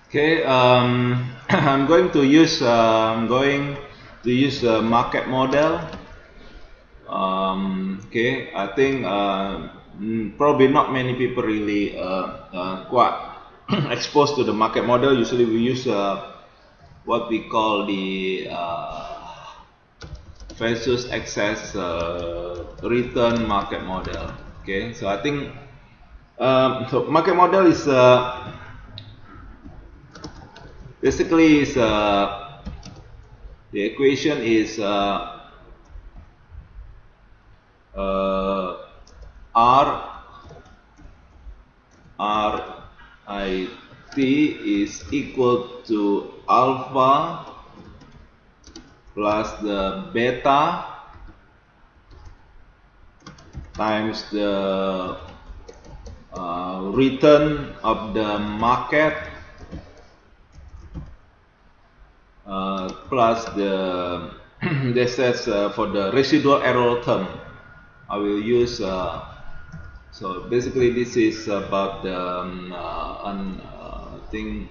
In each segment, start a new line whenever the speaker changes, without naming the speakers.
Okay, I'm going to use a market model. Okay, I think probably not many people really quite exposed to the market model. Usually we use what we call the versus excess return market model. Okay, so I think so market model is basically is the equation is R I T is equal to alpha plus the beta times the return of the market plus the this is for the residual error term. I will use so basically this is about the thing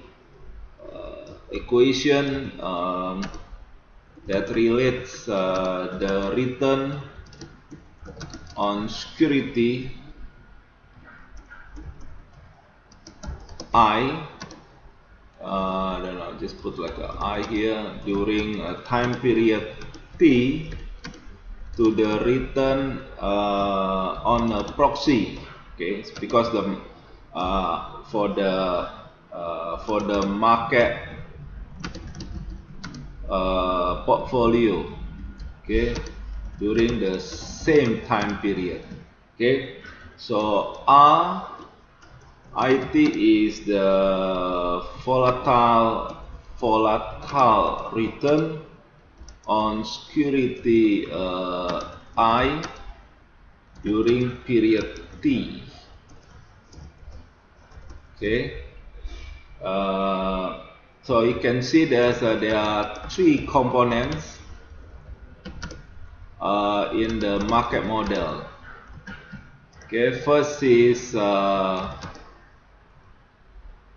equation that relates the return on security I I don't know, just put like a I here during a time period T to the return on a proxy. Okay, it's because the for the market portfolio, okay, during the same time period. Okay, so RIT is the volatile return on security I during period T. Okay, so you can see there are three components in the market model. Okay, first is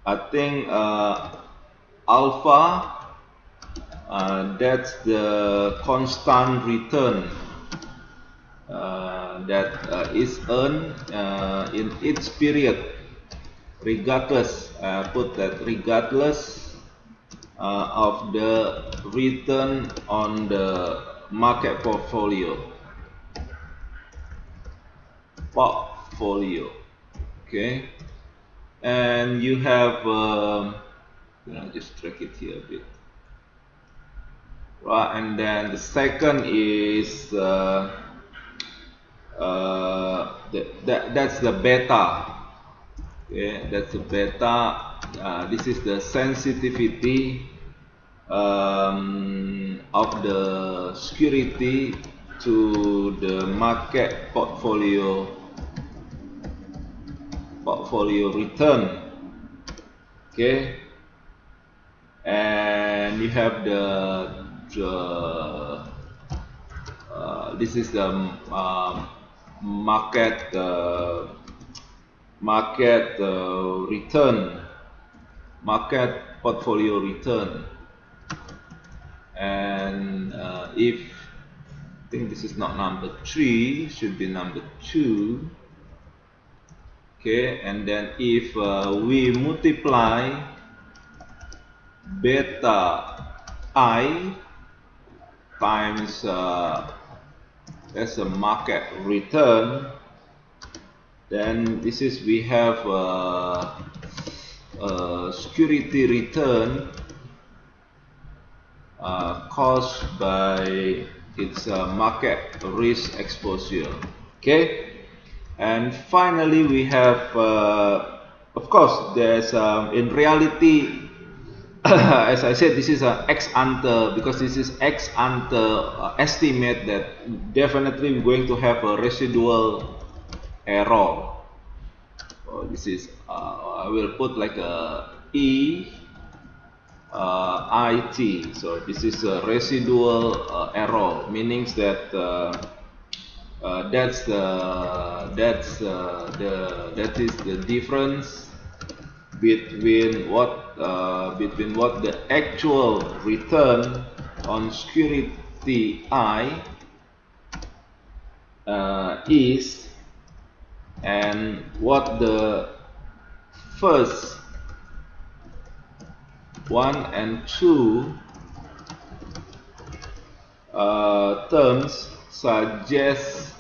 I think alpha. That's the constant return that is earned in each period, regardless. Put that regardless of the return on the market portfolio. Okay, and you have just track it here a bit. Right, and then the second is that's the beta. Okay, that's the beta. This is the sensitivity of the security to the market portfolio return. Okay, and you have the this is the market return, market portfolio return, and if I think this is not number 3, should be number 2. Okay, and then if we multiply beta I times as a market return, then this is we have security return caused by its market risk exposure. Okay, and finally we have of course there's in reality as I said, this is an ex ante, because this is ex ante estimate that definitely we're going to have a residual error. So this is I will put like a IT. So this is a residual error, meaning that that is the difference between what the actual return on security I is and what the first 1 and 2 terms suggest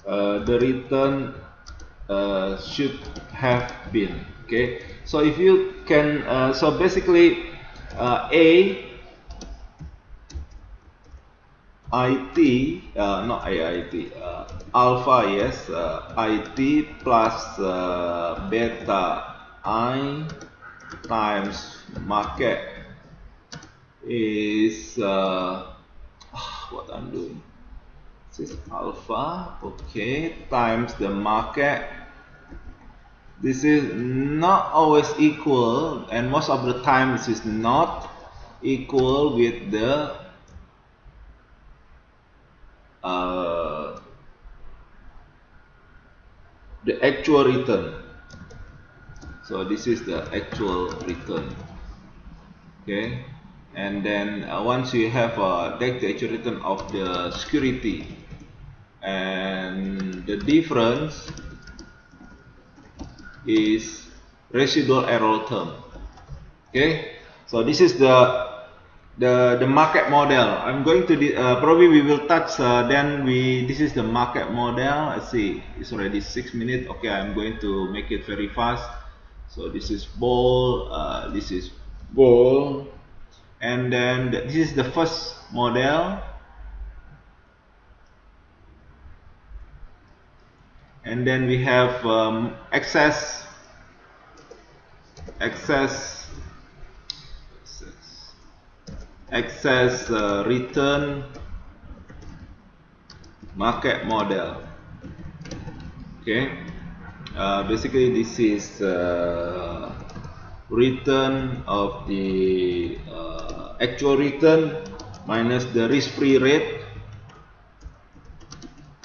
the return should have been. Okay, so if you can, so basically alpha, yes, IT plus beta I times market is what I'm doing. This is alpha, okay, times the market. This is not always equal, and most of the time this is not equal with the actual return. So this is the actual return. Okay, and then once you have the actual return of the security, and the difference is residual error term. Okay, so this is the market model. I'm going to probably we will touch then this is the market model. Let's see, it's already 6 minutes. Okay, I'm going to make it very fast. So this is bull, this is bull, and then this is the first model, and then we have excess return market model. Okay, basically this is return of the actual return minus the risk-free rate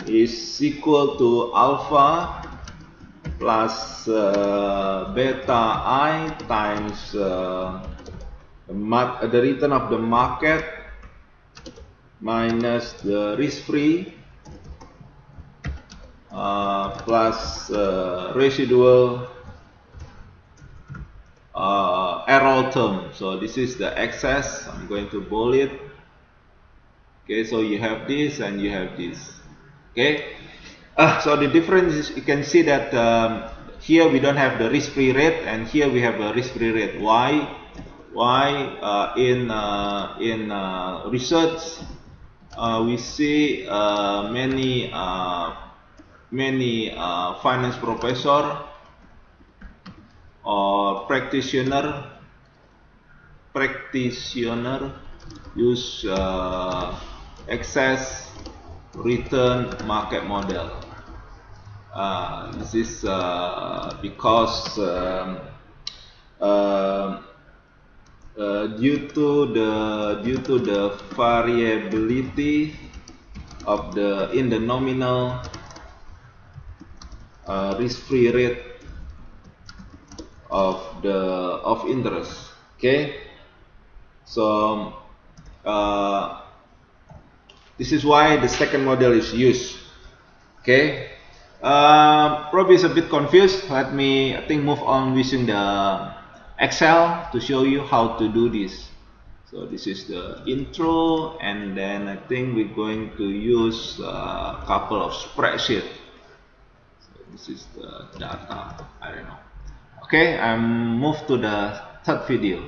is equal to alpha plus beta I times the return of the market minus the risk-free plus residual error term. So this is the excess. I'm going to bold it. Okay, so you have this and you have this. Okay, so the difference is you can see that here we don't have the risk-free rate, and here we have a risk-free rate. Why? In research we see many finance professor or practitioner use excess return market model. This is because due to the variability of in the nominal risk-free rate of interest. Okay, so this is why the second model is used. Okay, probably is a bit confused. Let me move on using the Excel to show you how to do this. So this is the intro, and then I think we're going to use a couple of spreadsheets. So this is the data. I don't know. Okay, I'm move to the third video.